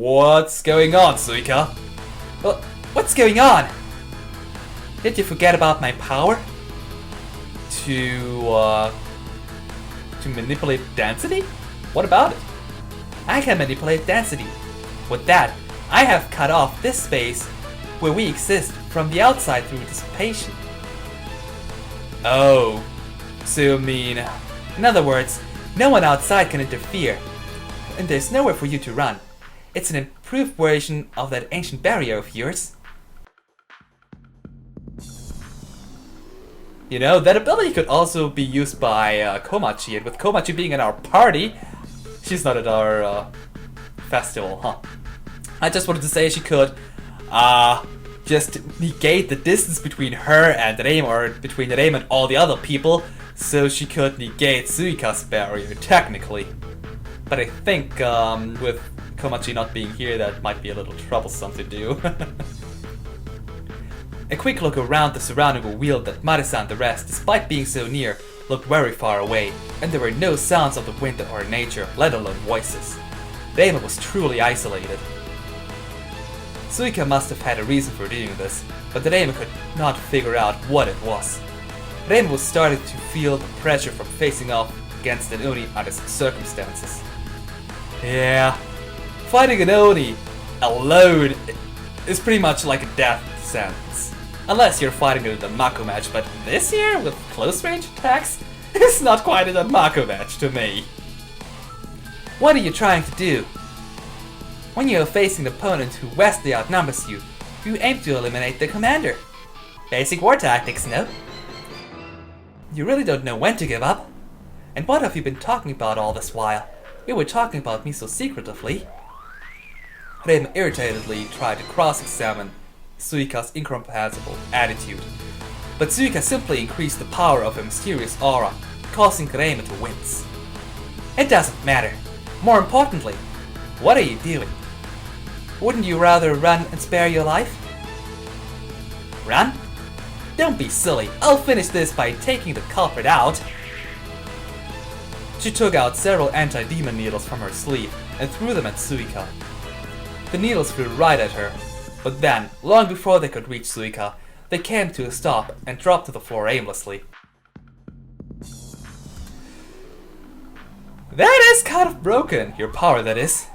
What's going on, Suika? Well, what's going on? Did you forget about my power? To manipulate density? What about it? I can manipulate density. With that, I have cut off this space where we exist from the outside through dissipation. Oh, so you mean... In other words, no one outside can interfere, and there's nowhere for you to run. It's an improved version of that ancient barrier of yours. You know, that ability could also be used by Komachi, and with Komachi being in our party, she's not at our festival, huh? I just wanted to say she could just negate the distance between her and Reim, or between Reim and all the other people, so she could negate Suika's barrier, technically. But I think with Komachi not being here, that might be a little troublesome to do. A quick look around the surrounding revealed that Marisa and the rest, despite being so near, looked very far away, and there were no sounds of the wind or nature, let alone voices. Reim was truly isolated. Suika must have had a reason for doing this, but Reim could not figure out what it was. Reim was starting to feel the pressure from facing off against an Oni under some circumstances. Yeah, fighting an Oni alone is pretty much like a death sentence. Unless you're fighting it in a Mako match, but this here, with close range attacks, is not quite a Mako match to me. What are you trying to do? When you are facing an opponent who vastly outnumbers you, you aim to eliminate the commander. Basic war tactics, no? You really don't know when to give up. And what have you been talking about all this while? You were talking about me so secretively. Reim irritatedly tried to cross-examine Suika's incomprehensible attitude, but Suika simply increased the power of her mysterious aura, causing Reim to wince. It doesn't matter. More importantly, what are you doing? Wouldn't you rather run and spare your life? Run? Don't be silly. I'll finish this by taking the culprit out. She took out several anti-demon needles from her sleeve and threw them at Suika. The needles flew right at her, but then, long before they could reach Suika, they came to a stop and dropped to the floor aimlessly. That is kind of broken, your power that is.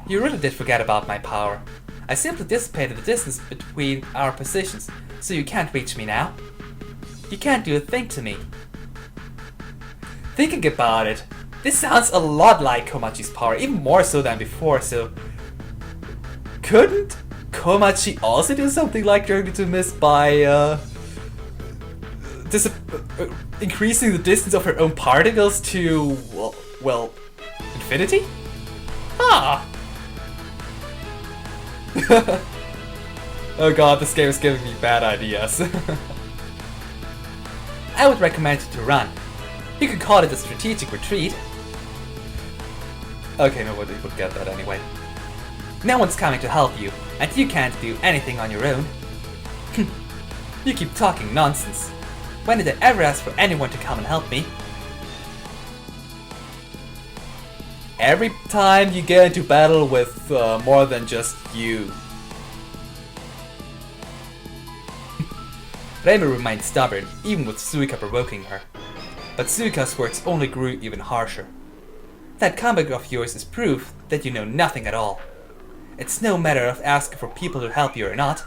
You really did forget about my power. I simply dissipated the distance between our positions, so you can't reach me now. You can't do a thing to me. Thinking about it, this sounds a lot like Komachi's power, even more so than before, so... Couldn't Komachi also do something like Journey to Mist by, increasing the distance of her own particles to, well, infinity? Ah! Oh god, this game is giving me bad ideas. I would recommend you to run. You could call it a strategic retreat. Okay, nobody would get that anyway. No one's coming to help you, and you can't do anything on your own. You keep talking nonsense. When did I ever ask for anyone to come and help me? Every time you get into battle with more than just you. Reim remained stubborn, even with Suika provoking her. But Suika's words only grew even harsher. That comeback of yours is proof that you know nothing at all. It's no matter of asking for people to help you or not.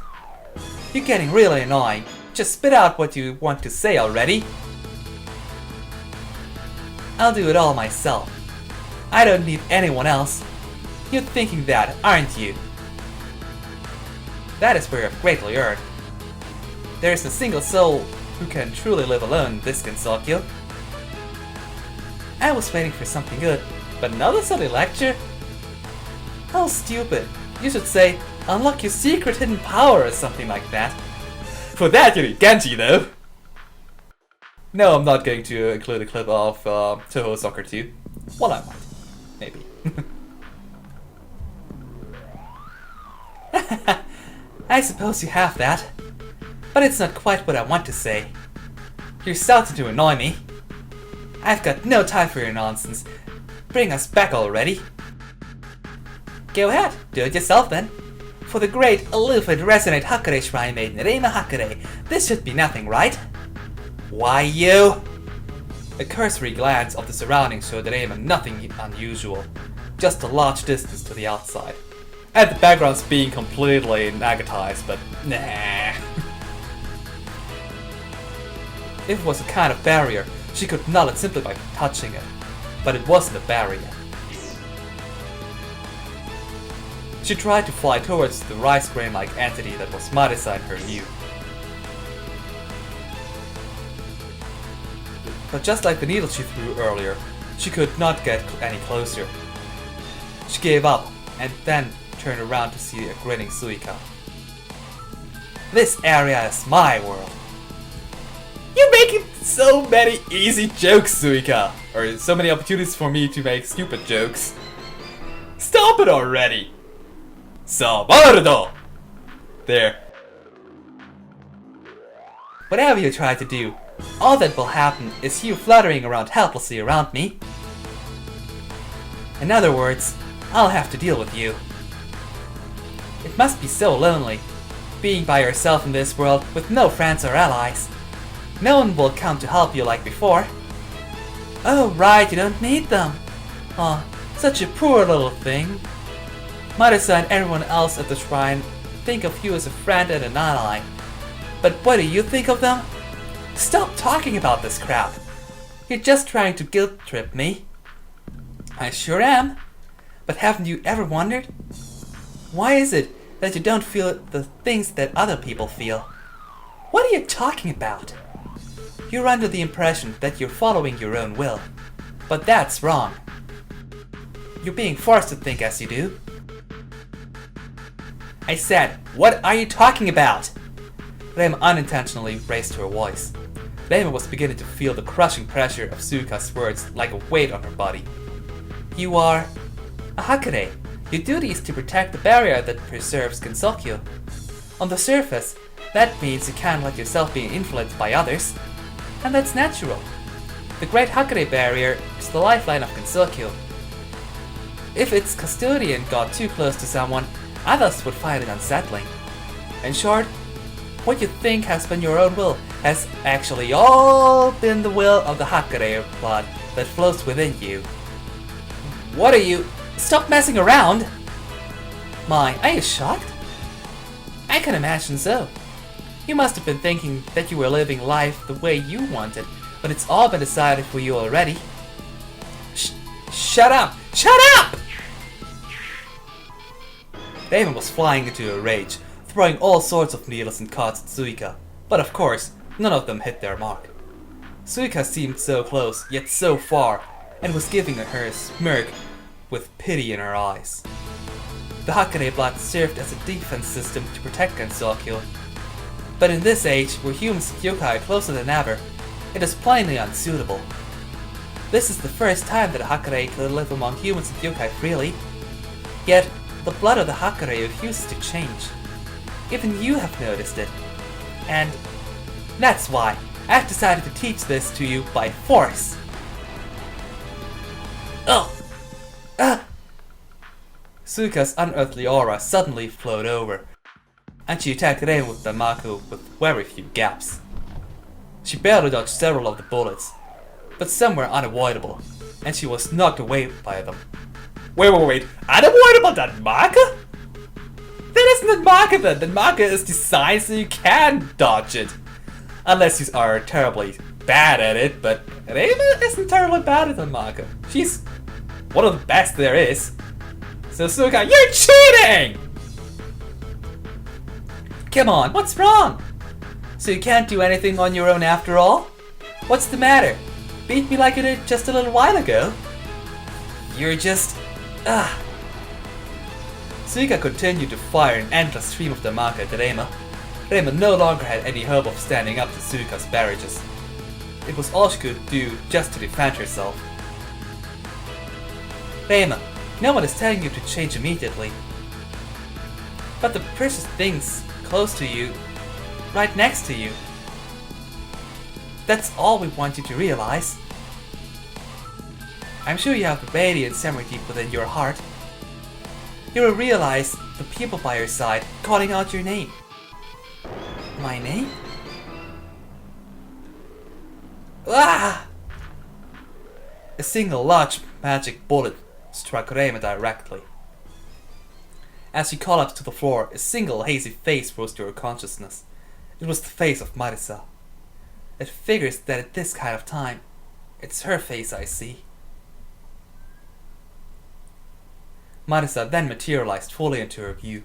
You're getting really annoying. Just spit out what you want to say already. I'll do it all myself. I don't need anyone else. You're thinking that, aren't you? That is where you've greatly erred. There is a single soul who can truly live alone in this Gensoukyou. I was waiting for something good, but another silly lecture? How stupid. You should say, unlock your secret hidden power or something like that. For that you need Genji though! No, I'm not going to include a clip of Toho Soccer 2. Well, I might. Maybe. I suppose you have that. But it's not quite what I want to say. You're starting to annoy me. I've got no time for your nonsense. Bring us back already. Go ahead, do it yourself then. For the great, aloof and resonant Hakare Shrine Maiden, Reima Hakare, this should be nothing, right? Why you? A cursory glance of the surroundings showed Reima nothing unusual, just a large distance to the outside. And the background's being completely negatized, but nah. If it was a kind of barrier, she could null it simply by touching it. But it wasn't a barrier. She tried to fly towards the rice grain-like entity that was Marisa in her view. But just like the needle she threw earlier, she could not get any closer. She gave up, and then turned around to see a grinning Suika. This area is my world. You're making so many easy jokes, Suika! Or so many opportunities for me to make stupid jokes. Stop it already! Sabardo! There. Whatever you try to do, all that will happen is you fluttering around helplessly around me. In other words, I'll have to deal with you. It must be so lonely, being by yourself in this world with no friends or allies. No one will come to help you like before. Oh right, you don't need them. Oh, such a poor little thing. Marisa and everyone else at the shrine think of you as a friend and an ally. But what do you think of them? Stop talking about this crap. You're just trying to guilt trip me. I sure am. But haven't you ever wondered? Why is it that you don't feel the things that other people feel? What are you talking about? You're under the impression that you're following your own will. But that's wrong. You're being forced to think as you do. I said, what are you talking about? Reima unintentionally raised her voice. Reima was beginning to feel the crushing pressure of Suika's words like a weight on her body. You are a Hakare. Your duty is to protect the barrier that preserves Gensoukyou. On the surface, that means you can't let yourself be influenced by others. And that's natural. The Great Hakare Barrier is the lifeline of Gensoukyou. If its custodian got too close to someone, others would find it unsettling. In short, what you think has been your own will has actually all been the will of the Hakare blood that flows within you. What are you? Stop messing around! My, are you shocked? I can imagine so. You must have been thinking that you were living life the way you wanted, but it's all been decided for you already. Shut up! Shut up! Raven was flying into a rage, throwing all sorts of needles and cards at Suika, but of course, none of them hit their mark. Suika seemed so close, yet so far, and was giving her a smirk with pity in her eyes. The Hakare blood served as a defense system to protect Gensoukyou, but in this age, where humans and yokai are closer than ever, it is plainly unsuitable. This is the first time that a Hakare could live among humans and yokai freely, yet the blood of the Hakare refuses to change. Even you have noticed it. And that's why I've decided to teach this to you by force. Ugh! Suika's unearthly aura suddenly flowed over, and she attacked Rein with Danmaku with very few gaps. She barely dodged several of the bullets, but some were unavoidable, and she was knocked away by them. Wait, unavoidable Danmaku? That isn't Danmaku then! Danmaku is designed so you can dodge it. Unless you are terribly bad at it, but Reima isn't terribly bad at Danmaku. She's one of the best there is. So Suika, you're cheating! Come on, what's wrong? So you can't do anything on your own after all? What's the matter? Beat me like you did just a little while ago? You're just... Suika continued to fire an endless stream of Danmaku at Reima. Reima no longer had any hope of standing up to Suika's barrages. It was all she could do just to defend herself. Reima, no one is telling you to change immediately. But the precious things close to you, right next to you, that's all we want you to realize. I'm sure you have the radiant samurai deep within your heart. you will realize the people by your side calling out your name. My name? Ah! A single large magic bullet struck Reima directly. As she collapsed to the floor, a single hazy face rose to her consciousness. It was the face of Marisa. It figures that at this kind of time, it's her face I see. Marisa then materialized fully into her view.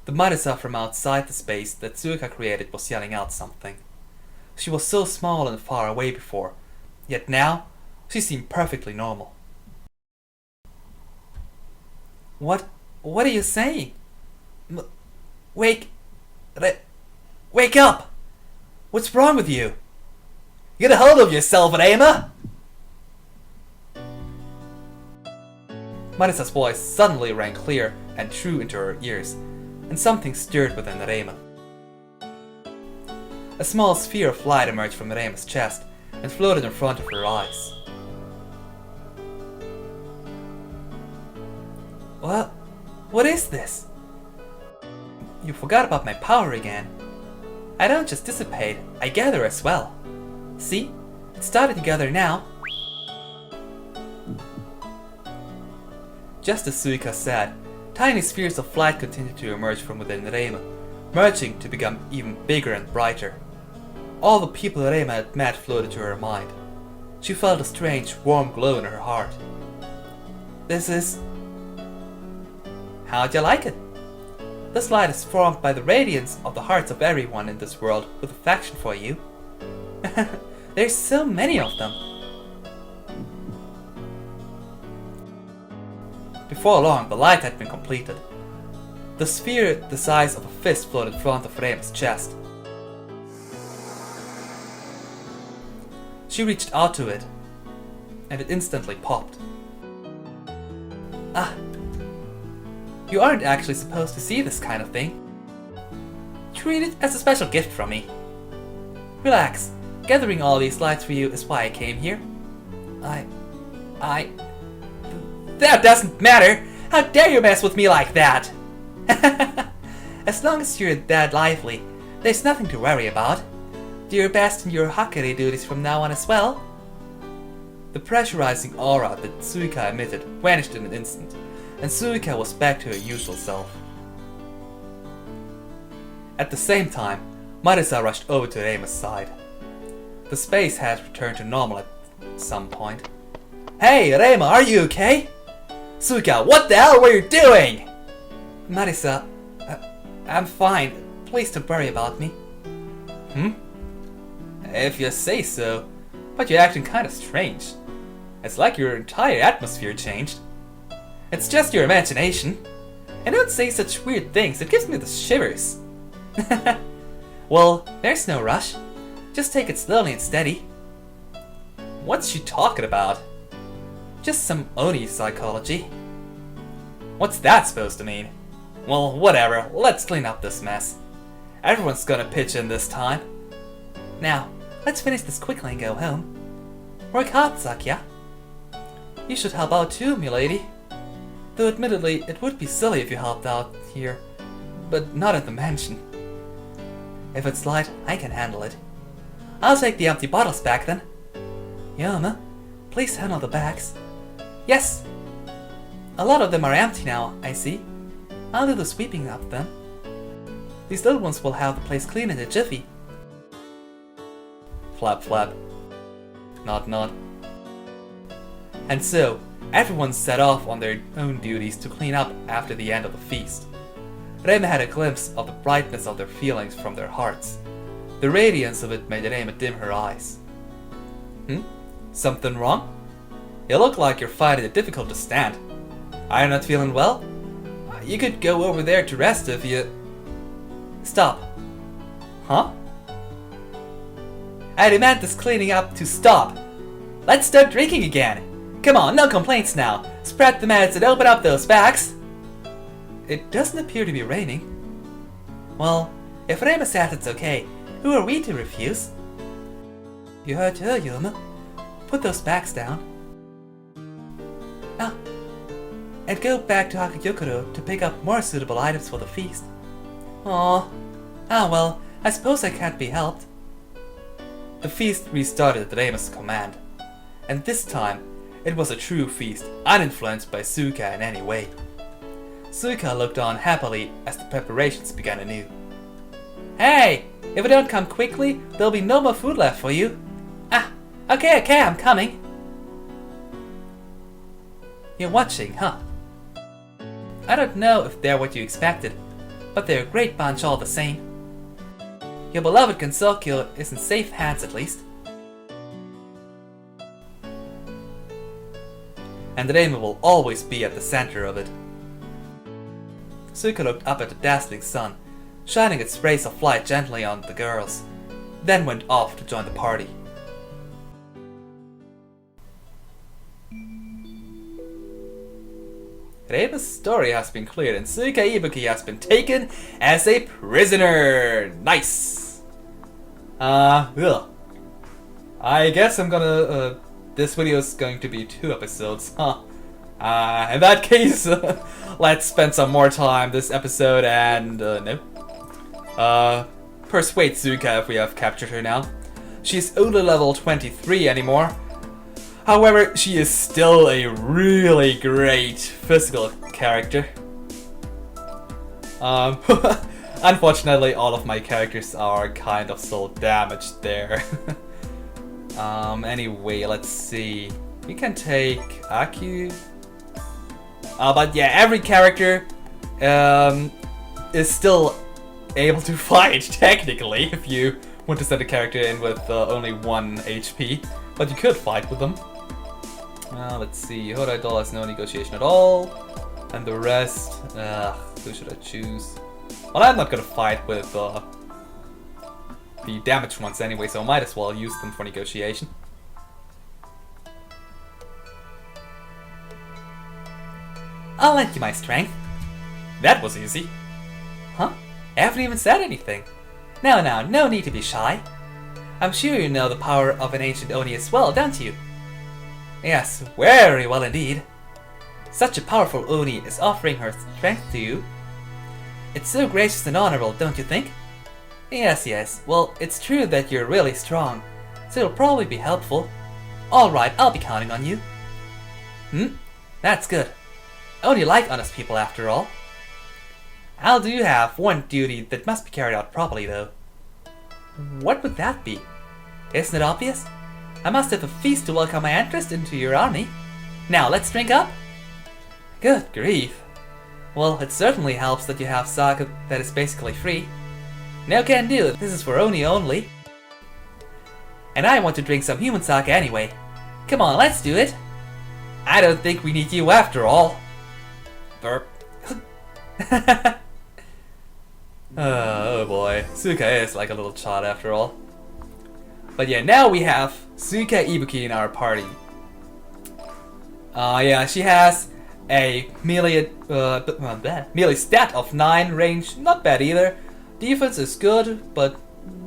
The Marisa from outside the space that Suika created was yelling out something. She was so small and far away before, yet now she seemed perfectly normal. What are you saying? Wake up! What's wrong with you? Get a hold of yourself, Reima! Marisa's voice suddenly rang clear and true into her ears, and something stirred within Reima. A small sphere of light emerged from Reima's chest and floated in front of her eyes. What is this? You forgot about my power again. I don't just dissipate, I gather as well. See? It's starting to gather now. Just as Suika said, tiny spheres of light continued to emerge from within Reima, merging to become even bigger and brighter. All the people Reima had met floated to her mind. She felt a strange, warm glow in her heart. This is... How'd you like it? This light is formed by the radiance of the hearts of everyone in this world with affection for you. There's so many of them. Before long, the light had been completed. The sphere the size of a fist floated in front of Reima's chest. She reached out to it, and it instantly popped. Ah, you aren't actually supposed to see this kind of thing. Treat it as a special gift from me. Relax, gathering all these lights for you is why I came here. That doesn't matter! How dare you mess with me like that! As long as you're that lively, there's nothing to worry about. Do your best in your Hakari duties from now on as well. The pressurizing aura that Suika emitted vanished in an instant, and Suika was back to her usual self. At the same time, Marisa rushed over to Reima's side. The space had returned to normal at some point. Hey, Reima, are you okay? Suika, what the hell were you doing? Marisa, I'm fine. Please don't worry about me. If you say so, but you're acting kinda strange. It's like your entire atmosphere changed. It's just your imagination. And don't say such weird things, it gives me the shivers. Well, there's no rush. Just take it slowly and steady. What's she talking about? Just some Oni psychology. What's that supposed to mean? Well, whatever, let's clean up this mess. Everyone's gonna pitch in this time. Now, let's finish this quickly and go home. Work hard, Sakya. You should help out too, milady. Though admittedly, it would be silly if you helped out here, but not at the mansion. If it's light, I can handle it. I'll take the empty bottles back then. Yama, please handle the bags. Yes! A lot of them are empty now, I see. I'll do the sweeping of them. These little ones will have the place clean in a jiffy. Flap flap. Nod nod. And so, everyone set off on their own duties to clean up after the end of the feast. Reima had a glimpse of the brightness of their feelings from their hearts. The radiance of it made Reima dim her eyes. Something wrong? You look like you're finding it difficult to stand. Are you not feeling well? You could go over there to rest if you... Stop. Huh? I demand this cleaning up to stop. Let's start drinking again. Come on, no complaints now. Spread the meds and open up those bags. It doesn't appear to be raining. Well, if Reima says it's okay, who are we to refuse? You heard her, Yuma. Put those bags down. Ah, and go back to Hakayokoro to pick up more suitable items for the feast. Aww. Ah well, I suppose I can't be helped. The feast restarted at Reima's command, and this time it was a true feast, uninfluenced by Suika in any way. Suika looked on happily as the preparations began anew. Hey! If I don't come quickly, there'll be no more food left for you. Ah! Okay, I'm coming. You're watching, huh? I don't know if they're what you expected, but they're a great bunch all the same. Your beloved Gensoukyou is in safe hands at least. And Reima will always be at the center of it. Suika looked up at the dazzling sun, shining its rays of light gently on the girls, then went off to join the party. Reima's story has been cleared and Suika Ibuki has been taken as a prisoner! Nice! I guess I'm gonna, this video is going to be 2 episodes, huh? In that case, let's spend some more time this episode and, persuade Suika if we have captured her now. She's only level 23 anymore. However, she is still a really great physical character. Unfortunately, all of my characters are kind of so damaged there. Anyway, let's see. We can take Aku. But yeah, every character is still able to fight, technically, if you want to send a character in with only 1 HP. But you could fight with them. Let's see, Horaidol has no negotiation at all. And the rest, who should I choose? Well, I'm not gonna fight with the damaged ones anyway, so I might as well use them for negotiation. I'll lend you my strength. That was easy. Huh? I haven't even said anything. Now, no need to be shy. I'm sure you know the power of an ancient Oni as well, don't you? Yes, very well indeed. Such a powerful Oni is offering her strength to you. It's so gracious and honorable, don't you think? Yes. Well, it's true that you're really strong, so it'll probably be helpful. Alright, I'll be counting on you. That's good. Oni like honest people after all. I do have one duty that must be carried out properly though. What would that be? Isn't it obvious? I must have a feast to welcome my entrance into your army. Now, let's drink up? Good grief. Well, it certainly helps that you have sake that is basically free. No can do, this is for Oni only. And I want to drink some human sake anyway. Come on, let's do it. I don't think we need you after all. Burp. Oh boy, Suika is like a little child after all. But yeah, now we have Suika Ibuki in our party. Yeah, she has a melee stat of 9, range not bad either. Defense is good, but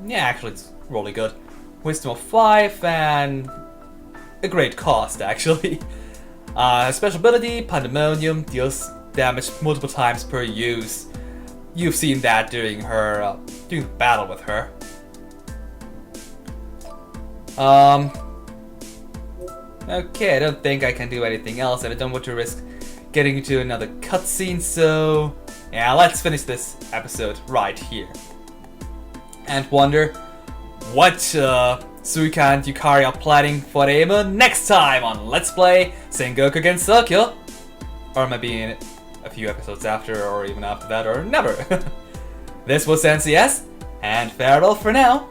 yeah, actually it's really good. Wisdom of 5 and a great cost actually. Special ability, Pandemonium, deals damage multiple times per use. You've seen that during her during the battle with her. Okay, I don't think I can do anything else, and I don't want to risk getting into another cutscene, so yeah, let's finish this episode right here. And wonder what Suika and Yukari are planning for Reima next time on Let's Play Sengoku Gensoukyou. Or maybe in a few episodes after, or even after that, or never. This was NCS, and farewell for now.